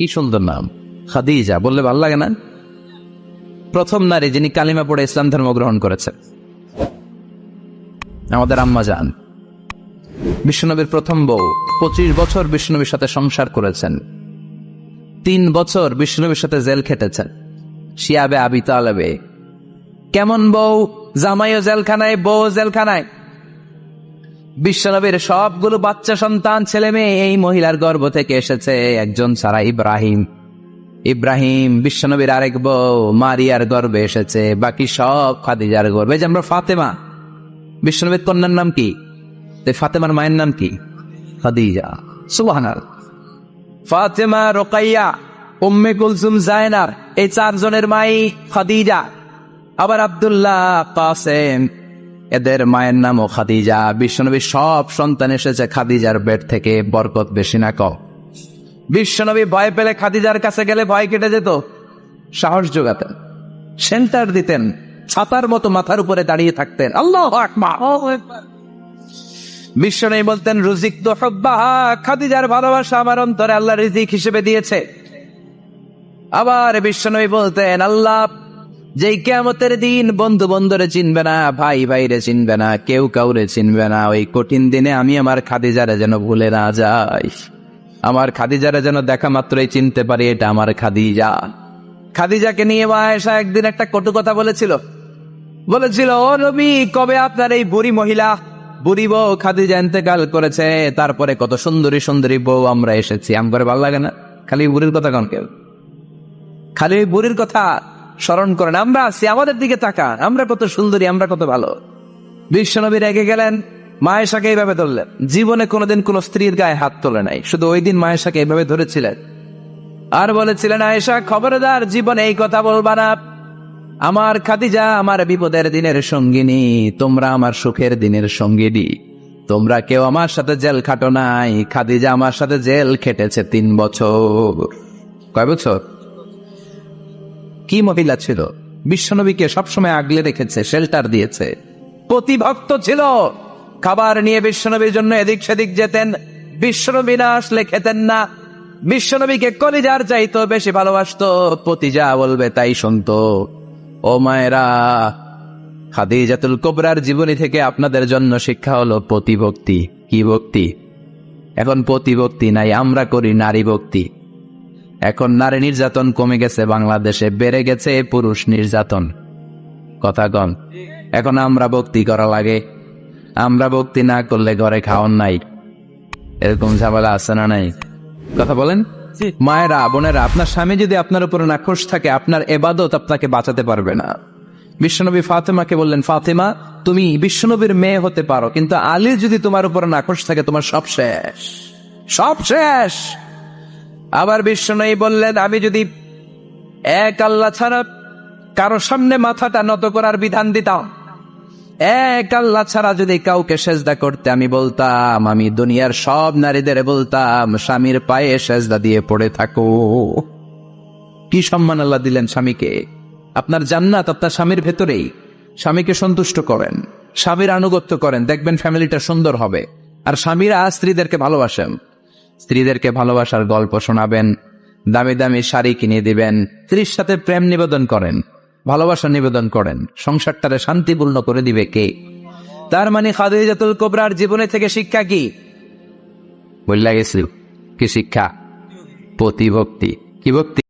কি সুন্দর নাম খাদিজা, বললে ভালো লাগে না? প্রথম নারী যিনি কালিমা পড়ে ইসলাম ধর্ম গ্রহণ করেছেন আমাদের আম্মা জান, বিশ্বনবীর প্রথম বউ। 25 বছর বিশ্বনবীর সাথে সংসার করেছেন, 3 বছর বিশ্বনবীর সাথে জেল খেটেছেন শিয়াবে আবি তালেবে। কেমন বউ? জামাইও জেলখানায়, বউ জেলখানায়। বিশ্বনবীর সবগুলো বাচ্চা সন্তান ছেলে মেয়ে এই মহিলার গর্ভ থেকে এসেছে, একজন ছাড়া ইব্রাহিম বিশ্বনবীর আরেক বউ মারিয়ার গর্ভে এসেছে, বাকি সব খাদিজার গর্ভে। যে আমরা ফাতেমা, বিশ্বনবীর কন্যার নাম কি? ফাতেমার মায়ের নাম কি? খাদিজা। সুবহানাল্লাহ। ফাতেমা, রোকাইয়া, উম্মে কুলসুম, জায়নাব, এই 4 জনের মাই খাদিজা। আবার আব্দুল্লাহ, কাসেম, এদের মায়ের নামও খাদিজা। বিশ্বনবীর সব সন্তান এসেছে খাদিজার পেট থেকে। বরকত বেশি না কম? বিশ্বনবী ভয় পেলে খাদিজার কাছে গেলে ভয় কেটে যেত, সাহস যোগাতেন, সেন্টার দিতেন, ছাতার মতো মাথার উপরে দাঁড়িয়ে থাকতেন। আল্লাহু আকবার। বিশ্বনবী বলতেন রুজিকতু হুব্বাহা, খাদিজার ভালোবাসা আমার অন্তরে আল্লাহ রিজিক হিসেবে দিয়েছে। আবার বিশ্বনবী বলতেন আল্লাহ যেই কিয়ামতের দিন বন্ধু বন্ধুরে চিনবে না, ভাই ভাইরে চিনবে না, কেউ কাউরে চিনবে না, ওই কঠিন দিনে আমি আমার খাদিজারে যেন ভুলে না যাই, আমার খাদিজারে যেন দেখা মাত্রই চিনতে পারি এটা আমার খাদিজা। খাদিজাকে নিয়ে মা আয়েশা একদিন একটা কটু কথা বলেছিল, ও নবী, কবে আপনার এই বুড়ি মহিলা, বুড়ি বউ খাদিজা ইন্তেকাল করেছে, তারপরে কত সুন্দরী সুন্দরী বউ আমরা এসেছি, আমার ভালো লাগে না? খালি বুড়ির কথা কন, কেউ খালি বুড়ির কথা স্মরণ করেন। আমরা আছি, আমাদের দিকে তাকান, আমরা কত সুন্দরী, আমরা কত ভালো। বিশ্বনবী রেগে গেলেন, মা আয়েশাকে এইভাবে ধরলেন। জীবনে কোনোদিন কোন স্ত্রীর গায়ে হাত তোলে নাই, শুধু ওই দিন মা আয়েশাকে এইভাবে ধরেছিলেন আর বলেছিলেন, আয়েশা খবরদার, জীবনে এই কথা বলবা না। আমার খাদিজা আমার বিপদের দিনের সঙ্গিনী, তোমরা আমার সুখের দিনের সঙ্গিনী, তোমরা কেউ আমার সাথে জেল খাটো নাই। খাদিজা আমার সাথে জেল খেটেছে 3 বছর। কয় বছর? কি মহিলা ছিল! বিশ্বনবীকে সবসময় আগলে রেখেছে, শেল্টার দিয়েছে, প্রতিভক্ত ছিল। খাবার নিয়ে বিশ্বনবীর জন্য এদিক সেদিক যেতেন, বিশ্বনবী না আসলে খেতেন না। বিশ্বনবীকে কলিজার চাইতো বেশি ভালোবাসতো, পতি যা বলবে তাই শুনতো। ও মায়েরা, খাদিজাতুল কুবরার জীবনী থেকে আপনাদের জন্য শিক্ষা হলো প্রতিভক্তি। কি ভক্তি? এখন প্রতিভক্তি নাই, আমরা করি নারী ভক্তি। এখন নারী নির্যাতন কমে গেছে বাংলাদেশে, বেড়ে গেছে পুরুষ নির্যাতন। কথা কন। এখন আমরা ভক্তি করা লাগে, আমরা ভক্তি না করলে ঘরে খাওয়ান নাই, এরকম ঝামেলা আছে না নাই? কথা বলেন। মায়েরা, বোনেরা, আপনার স্বামী যদি আপনার উপর নাখোশ থাকে, আপনার ইবাদত আপনাকে বাঁচাতে পারবে না। বিশ্বনবী ফাতেমাকে বললেন, ফাতেমা তুমি বিশ্বনবীর মেয়ে হতে পারো, কিন্তু আলী যদি তোমার উপর নাখোশ থাকে, তোমার সব শেষ, সব শেষ। আবার বিশ্বনবী বললেন, আমি যদি এক আল্লাহ ছাড়া কারো সামনে মাথাটা নত করার বিধান দিতাম, এক আল্লাহ ছাড়া যদি কাউকে সেজদা করতে আমি বলতাম, আমি দুনিয়ার সব নারীদের বলতাম স্বামীর পায়ে সেজদা দিয়ে পড়ে থাকো। কি সম্মান আল্লাহ দিলেন স্বামীকে! আপনার জান্নাত আপনার স্বামীর ভেতরেই। স্বামীকে সন্তুষ্ট করেন, স্বামীর আনুগত্য করেন, দেখবেন ফ্যামিলিটা সুন্দর হবে। আর স্বামীরা স্ত্রীদেরকে ভালোবাসেন, স্ত্রীদেরকে ভালোবাসার গল্প শোনাবেন, দামি দামি শাড়ি কিনে দিবেন, স্ত্রীর সাথে প্রেম নিবেদন করেন, ভালোবাসা নিবেদন করেন, সংসারটারে শান্তিপূর্ণ করে দিবে কে? তার মানে খাদিজাতুল কুবরার জীবনে থেকে শিক্ষা কি? বললা গেছিল কি শিক্ষা? প্রতিভক্তি। কি ভক্তি?